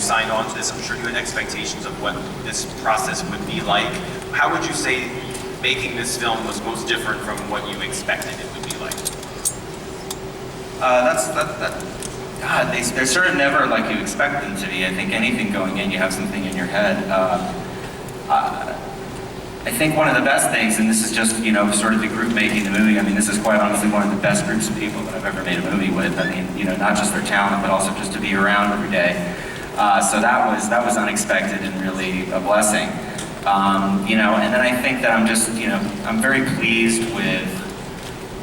signed on to this, I'm sure you had expectations of what this process would be like. How would you say making this film was most different from what you expected it would be like? God, they're sort of never like you expect them to be. I think anything going in, you have something in your head. I think one of the best things, and this is just, you know, sort of the group making the movie, I mean, this is quite honestly one of the best groups of people that I've ever made a movie with. I mean, you know, not just their talent, but also just to be around every day. So that was unexpected and really a blessing. You know, and then I think that I'm just, you know, I'm very pleased with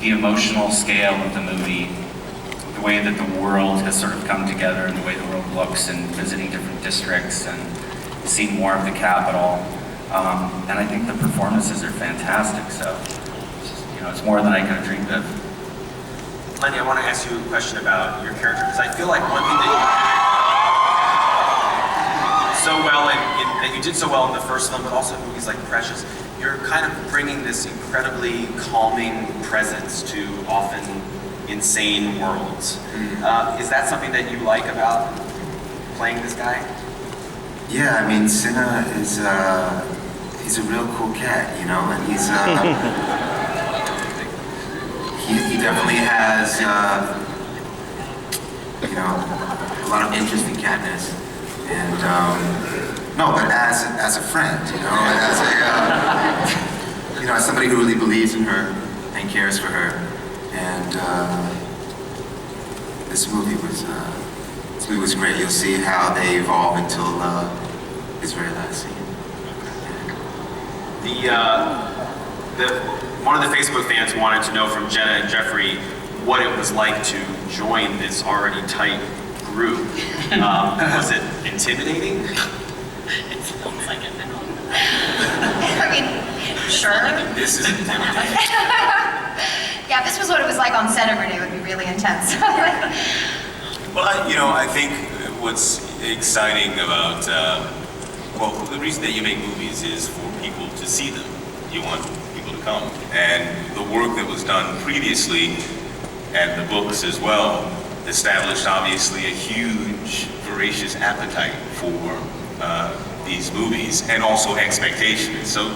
the emotional scale of the movie, the way that the world has sort of come together and the way the world looks, and visiting different districts and seeing more of the capital. And I think the performances are fantastic, so you know, it's more than I could have dreamed of. Lenny, I want to ask you a question about your character, because I feel like one thing that you did so well, that you did so well in the first film, but also in movies like Precious, you're kind of bringing this incredibly calming presence to often insane worlds. Is that something that you like about playing this guy? Yeah, I mean, Cinna is he's a real cool cat, you know, and he's he definitely has you know, a lot of interesting catness, and no, but as a friend, you know, as a you know, as somebody who really believes in her and cares for her, and this movie was great. You'll see how they evolve until his very last scene. One of the Facebook fans wanted to know from Jenna and Jeffrey what it was like to join this already tight group. Was it intimidating? It sounds like it now. I mean, sure. This is intimidating. Yeah, this was what it was like on set every day. It would be really intense. Well, you know, I think what's exciting about, well, the reason that you make movies is for people to see them. You want people to come. And the work that was done previously, and the books as well, established obviously a huge, voracious appetite for these movies, and also expectations. So,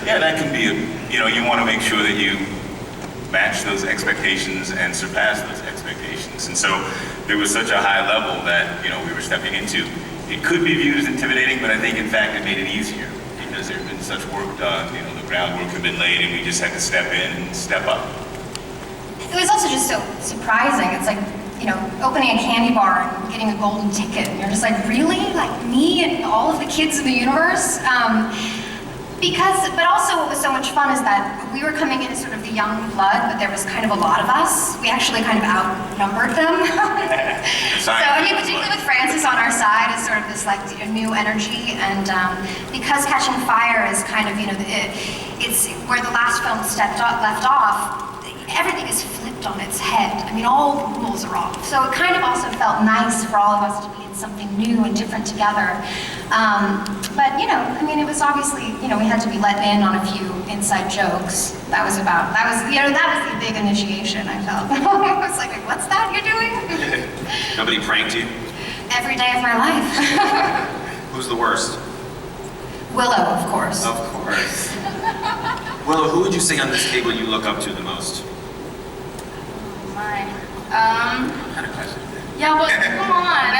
yeah, that can be, you know, you want to make sure that you match those expectations and surpass those expectations. And so there was such a high level that, you know, we were stepping into. It could be viewed as intimidating, but I think in fact it made it easier because there had been such work done, you know, the groundwork had been laid, and we just had to step in and step up. It was also just so surprising. It's like, you know, opening a candy bar and getting a golden ticket. And you're just like, really? Like me and all of the kids in the universe? But also what was so much fun is that we were coming in as sort of the young blood, but there was kind of a lot of us. We actually kind of outnumbered them. So, I mean, particularly with Francis on our side is sort of this like new energy, and because Catching Fire is kind of, you know, it's where the last film left off, everything is flipped on its head. I mean, all the rules are off. So it kind of also felt nice for all of us to be in something new and different together. But, you know, I mean, it was obviously, you know, we had to be let in on a few inside jokes. That was, you know, that was the big initiation, I felt. I was like, what's that you're doing? Nobody pranked you? Every day of my life. Who's the worst? Willow, of course. Of course. Willow, who would you say on this table you look up to the most? My, Kind of question. yeah, but come on.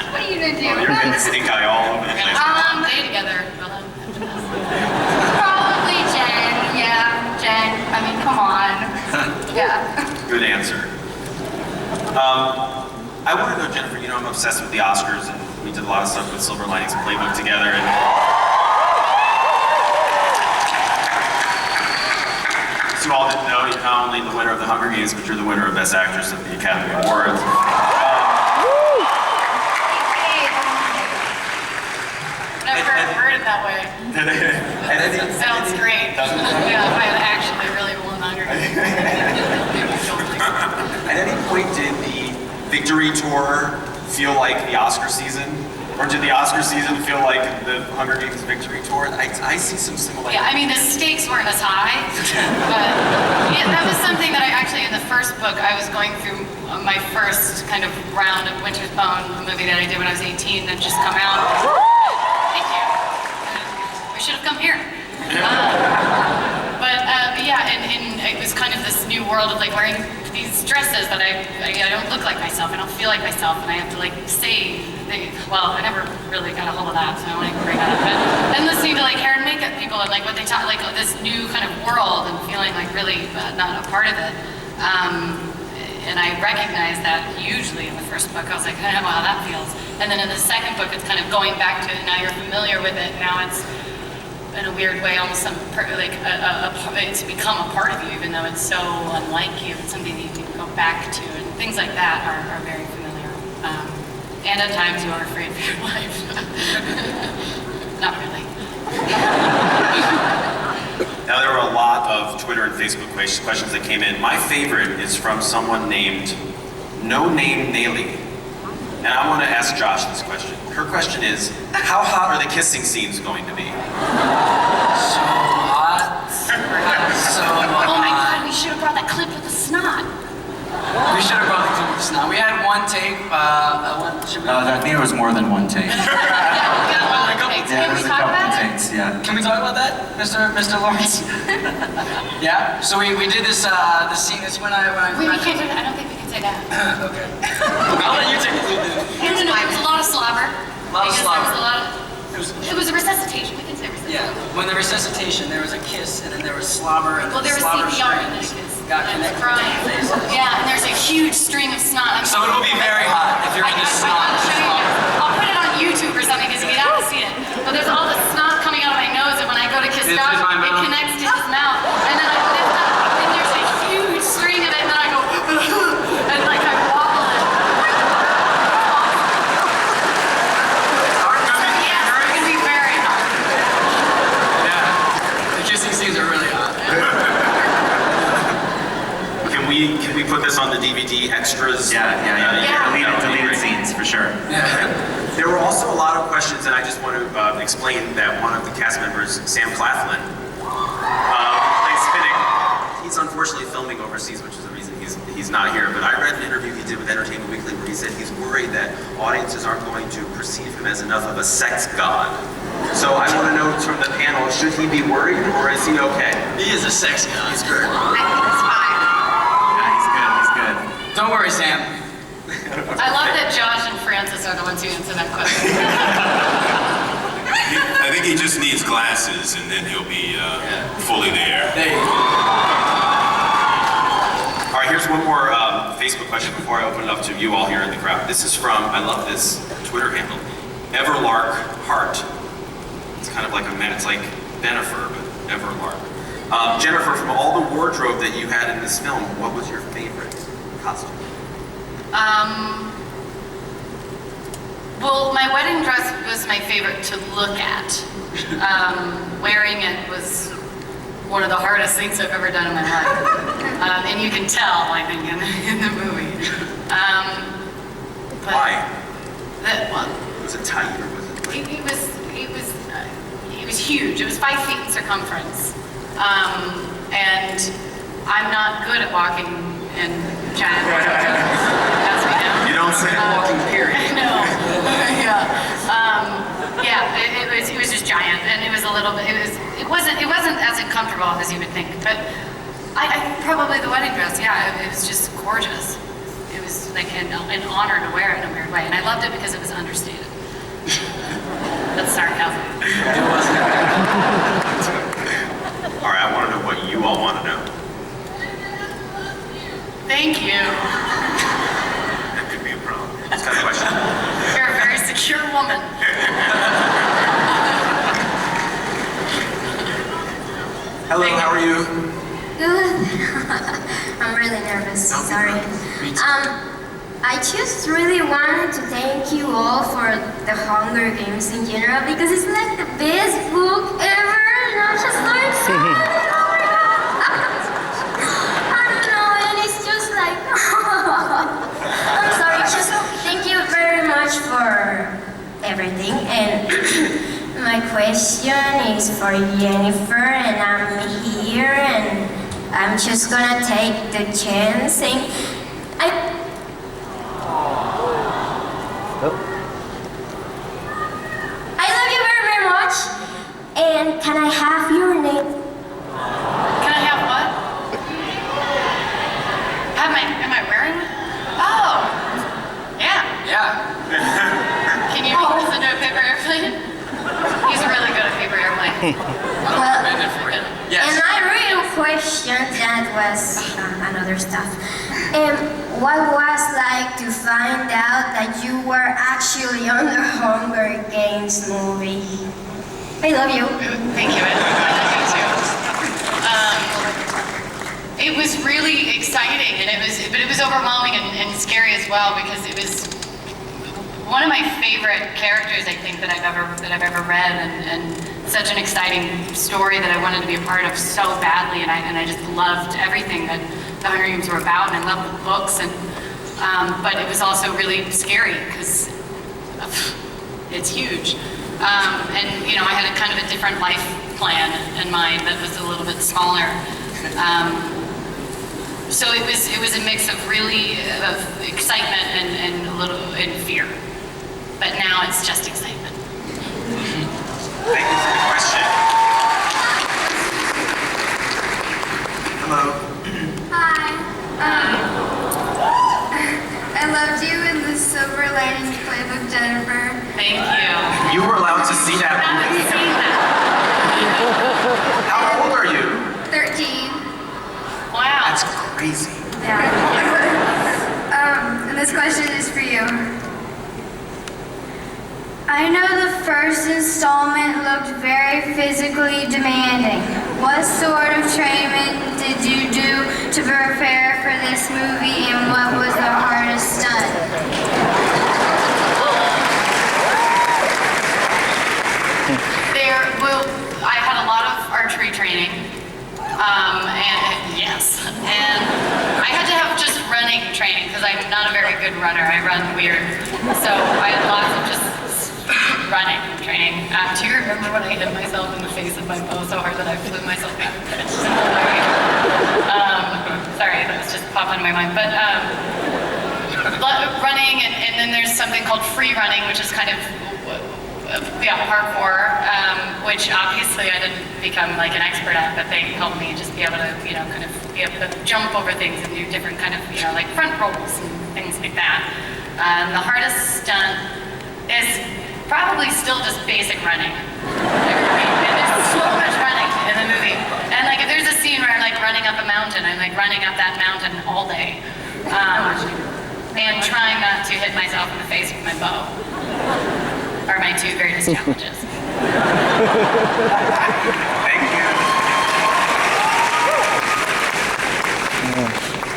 What are you gonna do? Oh, you're getting stink eye all over the place. Stay together. Probably Jen. Yeah, Jen. I mean, come on. Yeah. Good answer. I want to know, Jennifer, you know, I'm obsessed with the Oscars, and we did a lot of stuff with Silver Linings Playbook together. And as you all didn't know, you're not only the winner of the Hunger Games, but you're the winner of Best Actress at the Academy Awards. Never heard it that way. It Sounds great. Yeah, if I actually really won Hunger Games. At any point, did the Victory Tour feel like the Oscar season? Or did the Oscar season feel like the Hunger Games victory tour? I see some similarities. Yeah, I mean, the stakes weren't as high, but yeah, that was something that I actually, in the first book, I was going through my first kind of round of Winter's Bone, a movie that I did when I was 18 that just come out. Thank you. We should have come here. Yeah, and it was kind of this new world of like wearing these dresses that I don't look like myself, I don't feel like myself, and I have to like say, well, I never really got a hold of that, so I don't want to bring that up. And listening to like hair and makeup people and like what they talk, like this new kind of world and feeling like really not a part of it. And I recognized that hugely in the first book. I was like, I don't know how that feels. And then in the second book, it's kind of going back to it. Now you're familiar with it. Now it's in a weird way, almost it's become a part of you, even though it's so unlike you. It's something that you can go back to, and things like that are very familiar. And at times you are afraid for your life. Not really. Now there were a lot of Twitter and Facebook questions that came in. My favorite is from someone named No Name Naily. And I want to ask Josh this question. Her question is, how hot are the kissing scenes going to be? So hot. So hot. Oh my god, we should have brought that clip with the snot. We should have brought the clip just now. We had one take. I think it was more than one take. Can we talk about it? Takes, yeah. Can we talk about that, Mr. Lawrence? Yeah. So we did this the scene. It's when I. Wait, we can't do that. I don't think we can say that. Okay. I'll let you take the lead. No. It was a lot of slobber. A lot of slobber. It was a resuscitation. We can say resuscitation. Yeah. When the resuscitation, there was a kiss, and then there was slobber, and Well, there was slobber CPR and then strands it got was connected to crying. the faces. Yeah, and there's a huge string of snot. So it'll be very hot if you're in this snot. I'll show you. I'll put it on YouTube or something because you have to see it. But there's all the snot coming out of my nose, and when I go to kiss It's Josh, in my it mouth. connects to his mouth, and then I lift up, and there's a huge string of it, and then I go, and like I wobble it. So yeah, it's gonna be very hot. Yeah. The kissing scenes are really hot. Can we put this on the DVD extras? Yeah. That would be Deleted great. scenes for sure. There were also a lot of questions, and I just want to explain that one of the cast members, Sam Claflin, plays Finnick. He's unfortunately filming overseas, which is the reason he's not here. But I read an interview he did with Entertainment Weekly where he said he's worried that audiences aren't going to perceive him as enough of a sex god. So I want to know from the panel, should he be worried or is he okay? He is a sex god. He's good. I think it's fine. Yeah, he's good. Don't worry, Sam. I love that Josh and Francis are the ones who answer that question. I think he just needs glasses, and then he'll be fully there. There you go. All right, here's one more Facebook question before I open it up to you all here in the crowd. This is from, I love this Twitter handle, Everlark Hart. It's kind of like it's like Bennifer, but Everlark. Jennifer, from all the wardrobe that you had in this film, what was your favorite costume? Well, my wedding dress was my favorite to look at. Wearing it was one of the hardest things I've ever done in my life. And you can tell, I think, in the movie. But Why? Well, Was it tight or was it like... it was huge. It was 5 feet in circumference. And I'm not good at walking in giant wardrobes, as we know. You don't say. Walking period. No. It was just giant, and it was a little bit. It wasn't as uncomfortable as you would think. But I probably the wedding dress. Yeah, it was just gorgeous. It was like an honor to wear it in a weird way, and I loved it because it was understated. That's sarcasm. It wasn't. All right, I want to know what you all want to know. Thank you. That could be a problem. It's kind of question. You're a very secure woman. Hello, how are you? Good. I'm really nervous. Sorry. I just really wanted to thank you all for the Hunger Games in general because it's like the best book ever, and I'm just so excited. Oh my God. I don't know, and it's just like, I'm sorry. Just thank you very much for everything. question is for Jennifer, and I'm here, and I'm just gonna take the chance, and I love you very, very much, and can I have your name? Can I have what? Am I wearing it? Oh, yeah. Yeah. Can you make this into a paper airplane? He's really good at paper airplane. Well, Yes. and my real question that was another stuff. What was like to find out that you were actually on the Hunger Games movie? I love you. Thank you. I love you too. It was really exciting, and but it was overwhelming and scary as well, because it was one of my favorite characters, I think, that I've ever read, and such an exciting story that I wanted to be a part of so badly, and I just loved everything that the Hunger Games were about, and I loved the books, and but it was also really scary because it's huge, and you know, I had a kind of a different life plan in mind that was a little bit smaller. So it was a mix of really of excitement and a little fear, but now it's just excitement. Thank you for the question. Hello. Hi. I loved you in the Silver Linings Playbook, Jennifer. Thank you. You were allowed to see that Not movie. seeing that. How old are you? 13. Wow. That's crazy. Yeah. And this question is for you. I know the first installment looked very physically demanding. What sort of training did you do to prepare for this movie, and what was the hardest stunt? I had a lot of archery training, and yes, and I had to have just running training because I'm not a very good runner. I run weird, so I had lots of just running training. Do you remember when I hit myself in the face with my bow so hard that I flew myself out of pitch? Sorry, that was just popping in my mind. But running, and then there's something called free running, which is kind of parkour, which obviously I didn't become like an expert at, but they helped me just be able to, you know, kind of be able to jump over things and do different kind of, you know, like front rolls and things like that. The hardest stunt is probably still just basic running. And there's so much running in the movie. And like if there's a scene where I'm like running up a mountain, I'm like running up that mountain all day. And trying not to hit myself in the face with my bow are my two greatest challenges. Thank you.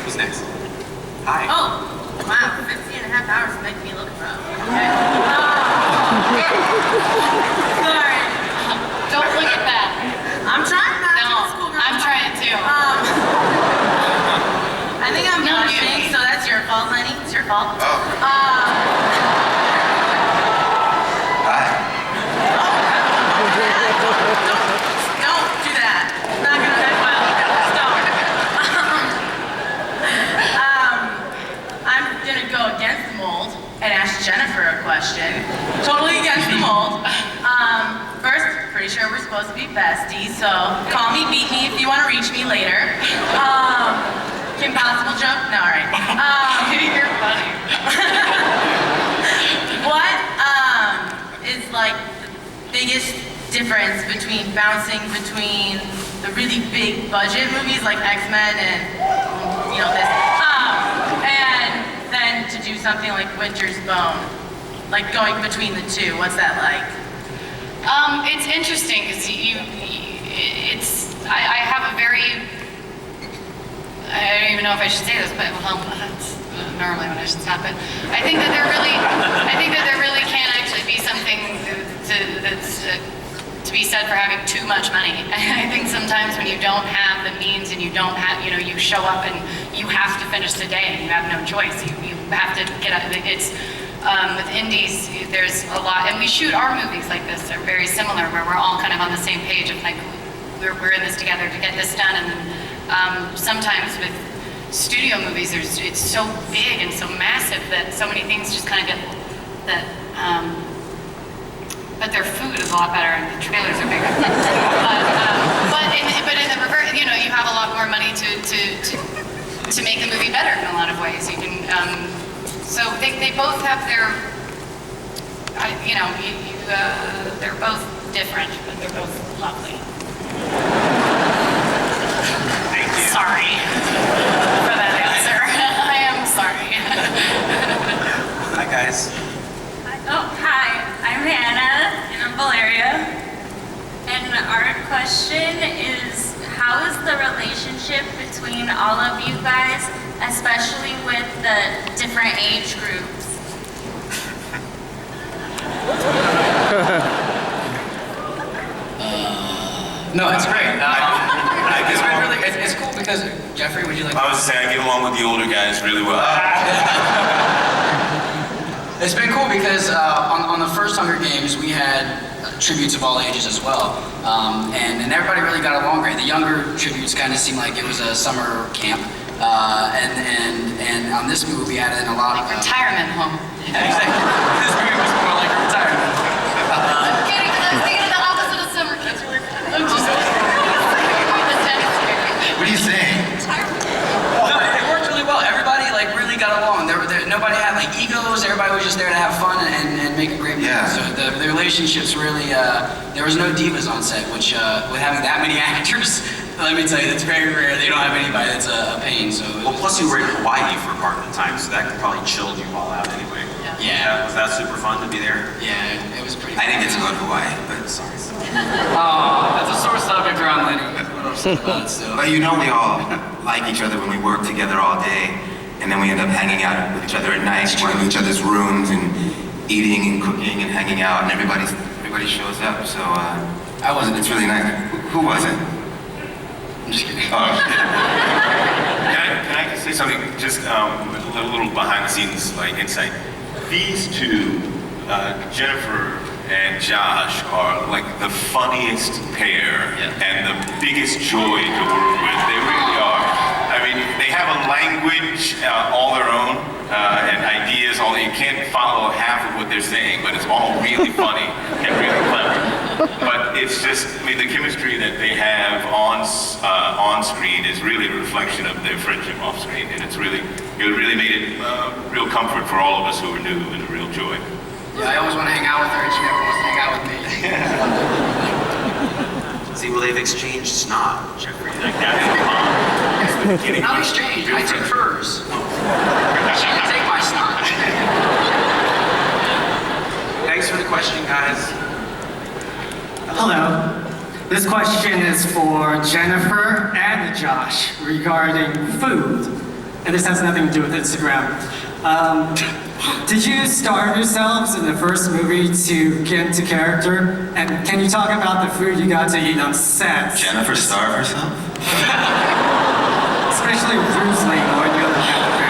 Who's next? Hi. Oh, wow, 15 and a half hours make me look rough. Okay. Sorry. Don't look at that. I'm trying not No, to. School girl. I'm trying too. I think I'm No, blushing, you. so that's your fault, honey. It's your fault. Hi. Don't do that. It's not gonna end well. Don't. I'm gonna go against the mold and ask Jennifer a question. Totally against the mold. First, pretty sure we're supposed to be besties, so call me, beat me if you want to reach me later. Impossible joke? No, all right. You're funny. What is like the biggest difference between bouncing between the really big budget movies like X-Men and, you know, this, and then to do something like Winter's Bone? Like going between the two, what's that like? It's interesting because I have a very, I don't even know if I should say this, but well, that's normally when I should stop it. I think that there really can actually be something to be said for having too much money. I think sometimes when you don't have the means and you don't have, you know, you show up and you have to finish the day and you have no choice. You have to get out. It's with indies, there's a lot, and we shoot our movies like this. They're very similar, where we're all kind of on the same page of like, we're in this together to get this done. And then sometimes with studio movies, it's so big and so massive that so many things just kind of get that. But their food is a lot better, and the trailers are bigger. but in the reverse, you know, you have a lot more money to make the movie better in a lot of ways. You can, so they both have their, you know, they're both different, but they're both lovely. Thank you. Sorry for that answer. I am sorry. Hi guys. Oh, hi, I'm Hannah, and I'm Valeria. And our question is, how is the relationship between all of you guys, especially with the different age groups? No, it's great. It's cool because, Jeffrey, would you like I was saying I get along with the older guys really well. It's been cool because on the first Hunger Games, we had tributes of all ages as well. And everybody really got along great. The younger tributes kind of seemed like it was a summer camp. And on this movie, we added in a lot Like of... retirement home. Yeah, exactly. This movie was more like a retirement. I'm kidding, because I was thinking of the opposite of summer camp. I'm just What are you saying? No, it worked really well. Everybody like really got along. Nobody had like egos. Everybody was just there to have fun and make a great movie. Yeah. So the relationships really, there was no divas on set, which with having that many actors, let me tell you, that's very rare. They don't have anybody that's a pain. So Well, plus you were in Hawaii for part of the time, so that probably chilled you all out anyway. Yeah. Was that super fun to be there? yeah, it was pretty. I didn't get to go to Hawaii, but Sorry. Oh, that's a sore subject around Lenny. So. But you know we all like each other when we work together all day, and then we end up hanging out with each other at night, going to each other's rooms and eating and cooking and hanging out, and everybody shows up. So I wasn't. It's really nice. Who wasn't? I'm just kidding. Oh, Can I say something? Just a little behind the scenes like insight. These two, Jennifer and Josh, are like the funniest pair and the biggest joy to work with. They really are. I mean, they have a language all their own and ideas. You can't follow half of what they're saying, but it's all really funny and really clever. But it's just, I mean, the chemistry that they have on screen is really a reflection of their friendship off screen, and it really made it real comfort for all of us who are new and a real joy. Yeah, I always want to hang out with her, and she never wants to hang out with me. See, well, they've exchanged snot, Jeffrey. Like that is Not exchange. I took hers. She can take my snot. Thanks for the question, guys. Hello. This question is for Jennifer and Josh regarding food. And this has nothing to do with Instagram. Did you starve yourselves in the first movie to get into character? And can you talk about the food you got to eat on set? Jennifer starved herself? Especially with Bruce Lee or the other character.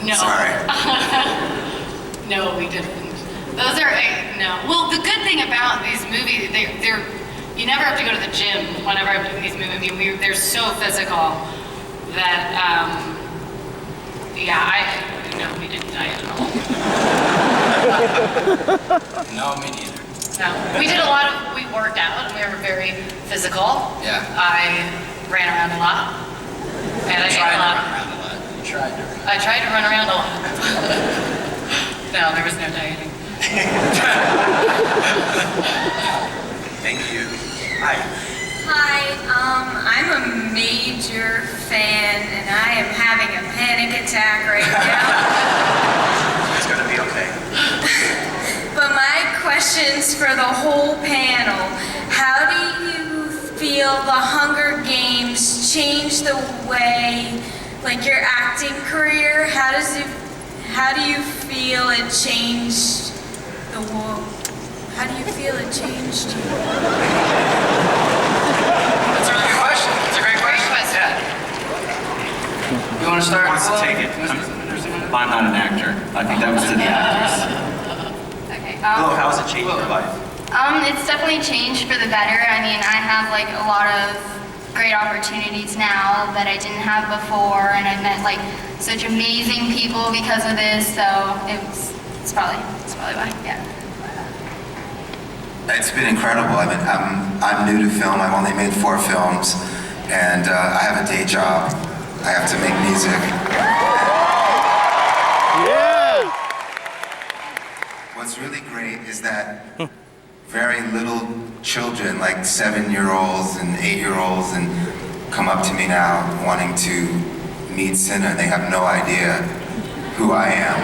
No. Sorry. No, we didn't. Those are, no. Well, the good thing about these movies, they're you never have to go to the gym whenever I'm doing these movies. I mean, they're so physical that, no, we didn't diet at all. No, me neither. No, we worked out and we were very physical. Yeah. I ran around a lot. And I ate a lot. You tried to. I tried to run around a lot. No, there was no dieting. Thank you. Hi. Hi, I'm a major fan, and I am having a panic attack right now. It's gonna be okay. But my question's for the whole panel. How do you feel the Hunger Games changed the way, like your acting career? How do you feel it changed the world? How do you feel it changed you? That's a really good question. It's a great question. Great question. Yeah. You want to start? Who wants to take it? I'm not an actor. I think that was to the actors. Okay. Hello, how has it changed your life? It's definitely changed for the better. I mean, I have like a lot of great opportunities now that I didn't have before, and I've met like such amazing people because of this. So it's probably why. Yeah. It's been incredible. I'm new to film. I've only made 4 films, and I have a day job. I have to make music. Yeah! What's really great is that very little children, like 7-year-olds and 8-year-olds, and come up to me now wanting to meet Cinna. They have no idea who I am.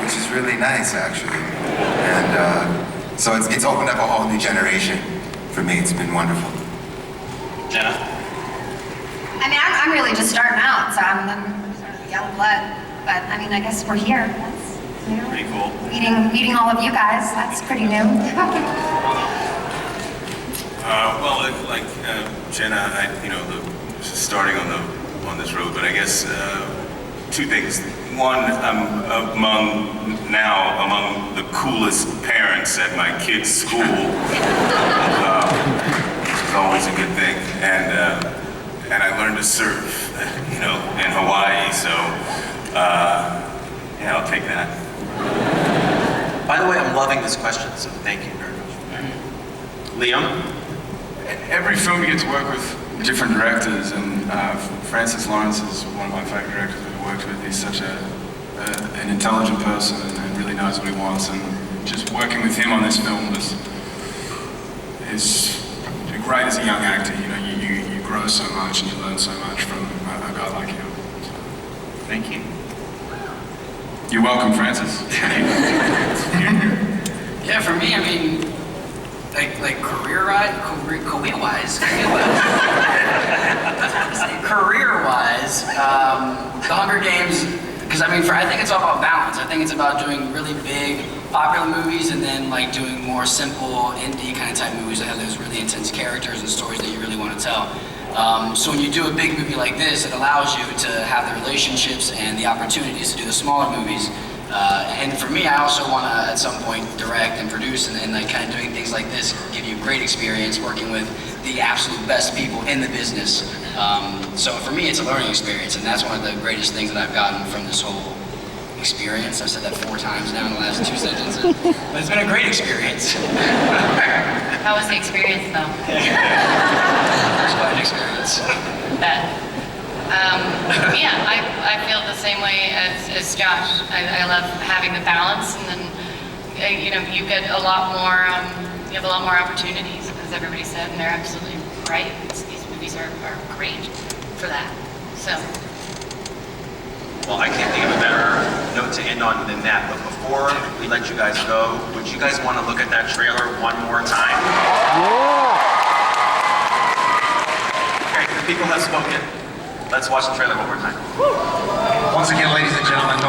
Which is really nice, actually. And so it's opened up a whole new generation for me. It's been wonderful. Jenna? I mean, I'm really just starting out, so I'm sort of young blood. But I mean, I guess we're here. That's, you know, Pretty cool. meeting all of you guys. That's pretty new. Well, like Jenna, starting on this road, but I guess 2 things. One, I'm among the coolest parents at my kids' school, which is always a good thing. And I learned to surf, in Hawaii. So yeah, I'll take that. By the way, I'm loving this question, so thank you very much. Liam? Every film you get to work with different directors, and Francis Lawrence is one of my favorite directors I've worked with. He's such an intelligent person and really knows what he wants, and just working with him on this film is great as a young actor. You grow so much and you learn so much from a guy like him. Thank you. You're welcome, Francis. Yeah, for me, I mean, like career-wise, The Hunger Games, because I think it's all about balance. I think it's about doing really big, popular movies and then like doing more simple, indie kind of type movies that have those really intense characters and stories that you really want to tell. So when you do a big movie like this, it allows you to have the relationships and the opportunities to do the smaller movies. And for me, I also want to, at some point, direct and produce, and like kind of doing things like this give you great experience working with the absolute best people in the business. So for me, it's a learning experience, and that's one of the greatest things that I've gotten from this whole experience. I've said that 4 times now in the last 2 sentences, but it's been a great experience. How was the experience, though? It's quite an experience. Yeah, I feel the same way as Josh. I love having the balance, and then you get a lot more. You have a lot more opportunities, as everybody said, and they're absolutely right. These movies are great for that. So. Well, I can't think of a better note to end on than that. But before we let you guys go, would you guys want to look at that trailer one more time? Yeah. Okay, the people have spoken. Let's watch the trailer one more time. Once again, ladies and gentlemen,